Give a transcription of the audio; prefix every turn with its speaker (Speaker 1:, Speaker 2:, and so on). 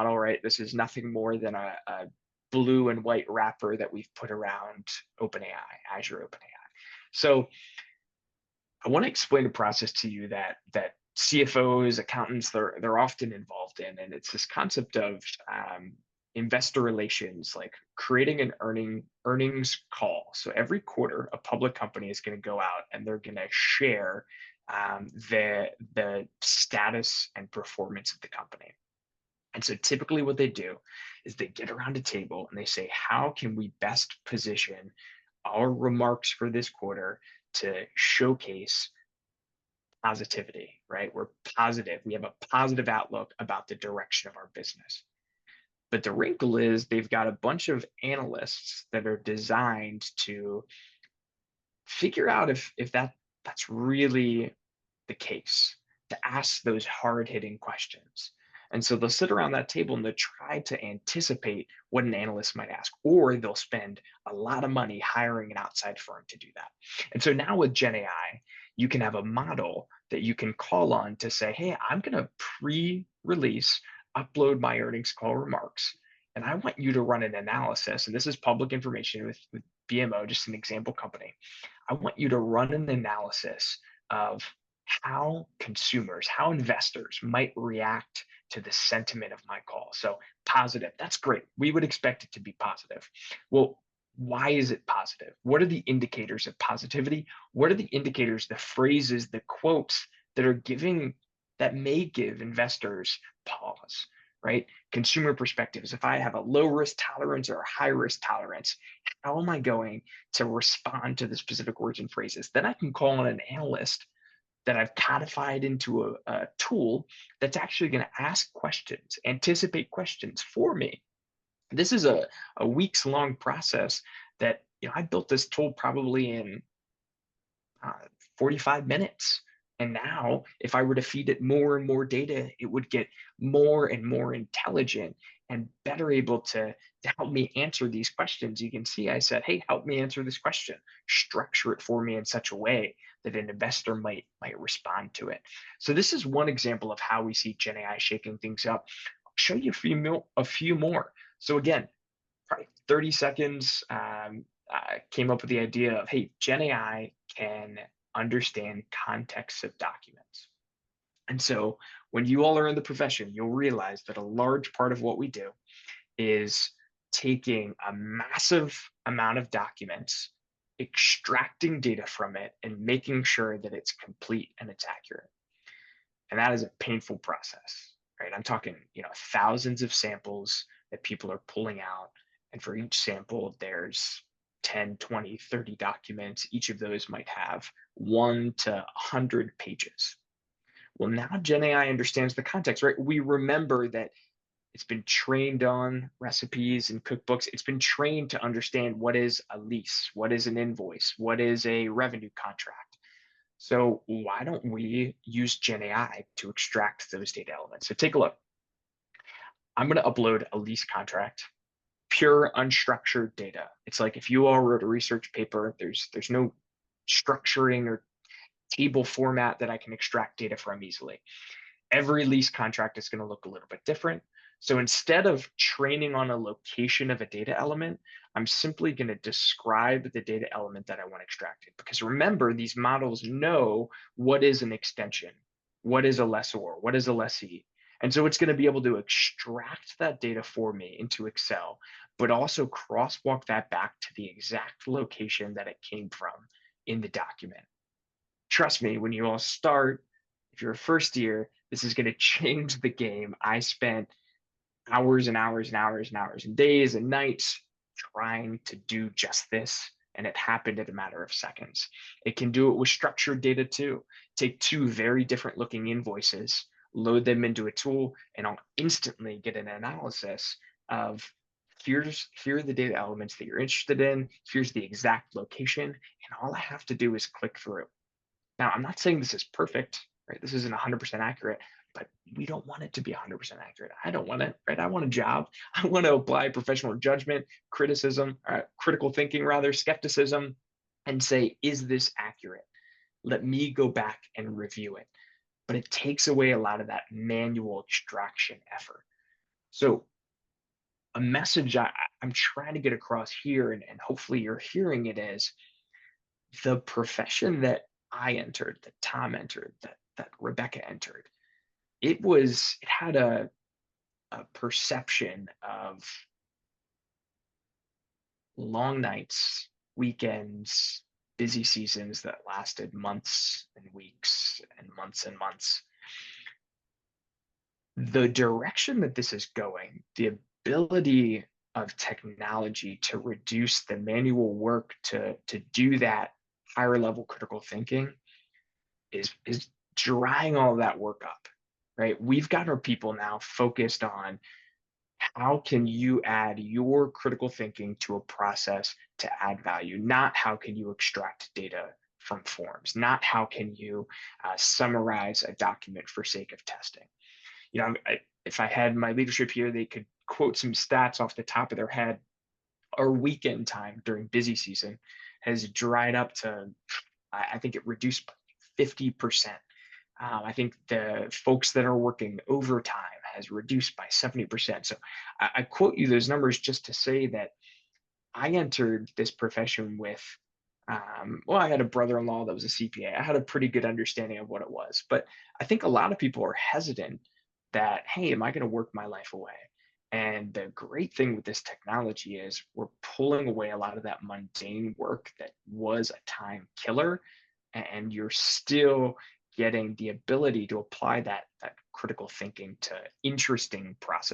Speaker 1: model, right? This is nothing more than a blue and white wrapper that we've put around OpenAI, Azure OpenAI. So I want to explain the process to you that CFOs, accountants, they're often involved in, and it's this concept of investor relations, like creating an earnings call. So every quarter, a public company is going to go out and they're going to share the status and performance of the company. And so typically what they do is they get around a table and they say, how can we best position our remarks for this quarter to showcase positivity, right? We're positive. We have a positive outlook about the direction of our business. But the wrinkle is they've got a bunch of analysts that are designed to figure out if that's really the case, to ask those hard-hitting questions. And so they'll sit around that table and they'll try to anticipate what an analyst might ask, or they'll spend a lot of money hiring an outside firm to do that. And so now with Gen AI, you can have a model that you can call on to say, hey, I'm going to pre-release, upload my earnings call remarks, and I want you to run an analysis. And this is public information with BMO, just an example company. I want you to run an analysis of how consumers, how investors might react to the sentiment of my call. So positive, that's great. We would expect it to be positive. Well, why is it positive? What are the indicators of positivity? What are the indicators, the phrases, the quotes that may give investors pause, right? Consumer perspectives. If I have a low risk tolerance or a high risk tolerance, how am I going to respond to the specific words and phrases? Then I can call on an analyst that I've codified into a tool that's actually going to ask questions, anticipate questions for me. This is a weeks long process that I built this tool probably in 45 minutes. And now, if I were to feed it more and more data, it would get more and more intelligent and better able to help me answer these questions. You can see I said, hey, help me answer this question. Structure it for me in such a way that an investor might respond to it. So this is one example of how we see Gen AI shaking things up. I'll show you a few more. So again, probably 30 seconds, came up with the idea of, hey, Gen AI can understand context of documents. And so when you all are in the profession, you'll realize that a large part of what we do is taking a massive amount of documents, extracting data from it, and making sure that it's complete and it's accurate. And that is a painful process, right? I'm talking, thousands of samples that people are pulling out. And for each sample, there's 10, 20, 30 documents. Each of those might have 1 to 100 pages. Well, now Gen AI understands the context, right? We remember that it's been trained on recipes and cookbooks. It's been trained to understand what is a lease, what is an invoice, what is a revenue contract. So why don't we use Gen AI to extract those data elements? So take a look. I'm going to upload a lease contract, pure unstructured data. It's like if you all wrote a research paper, there's no structuring or table format that I can extract data from easily. Every lease contract is going to look a little bit different. So instead of training on a location of a data element, I'm simply going to describe the data element that I want extracted. Because remember, these models know what is an extension, what is a lessor, what is a lessee. And so it's going to be able to extract that data for me into Excel, but also crosswalk that back to the exact location that it came from in the document. Trust me, when you all start, if you're a first year, this is going to change the game. I spent hours and hours and hours and hours and days and nights trying to do just this, and it happened in a matter of seconds. It can do it with structured data too. Take two very different looking invoices, load them into a tool, and I'll instantly get an analysis of here are the data elements that you're interested in, here's the exact location, and all I have to do is click through. Now, I'm not saying this is perfect, right? This isn't 100% accurate, but we don't want it to be 100% accurate. I don't want it, right? I want a job. I want to apply professional judgment, critical thinking rather, skepticism, and say, is this accurate? Let me go back and review it. But it takes away a lot of that manual extraction effort. So a message I'm trying to get across here, and hopefully you're hearing it, is the profession that I entered, that Tom entered, that Rebecca entered. It had a perception of long nights, weekends, busy seasons that lasted months and weeks and months and months. The direction that this is going, the ability of technology to reduce the manual work to do that higher level critical thinking is drying all of that work up, right? We've got our people now focused on how can you add your critical thinking to a process to add value, not how can you extract data from forms, not how can you summarize a document for sake of testing. If I had my leadership here, they could quote some stats off the top of their head. Our weekend time during busy season has dried up to, I think it reduced by 50%. I think the folks that are working overtime has reduced by 70%. So I quote you those numbers just to say that I entered this profession with, well, I had a brother-in-law that was a CPA. I had a pretty good understanding of what it was, but I think a lot of people are hesitant that, hey, am I going to work my life away? And the great thing with this technology is we're pulling away a lot of that mundane work that was a time killer, and you're still getting the ability to apply that critical thinking to interesting processes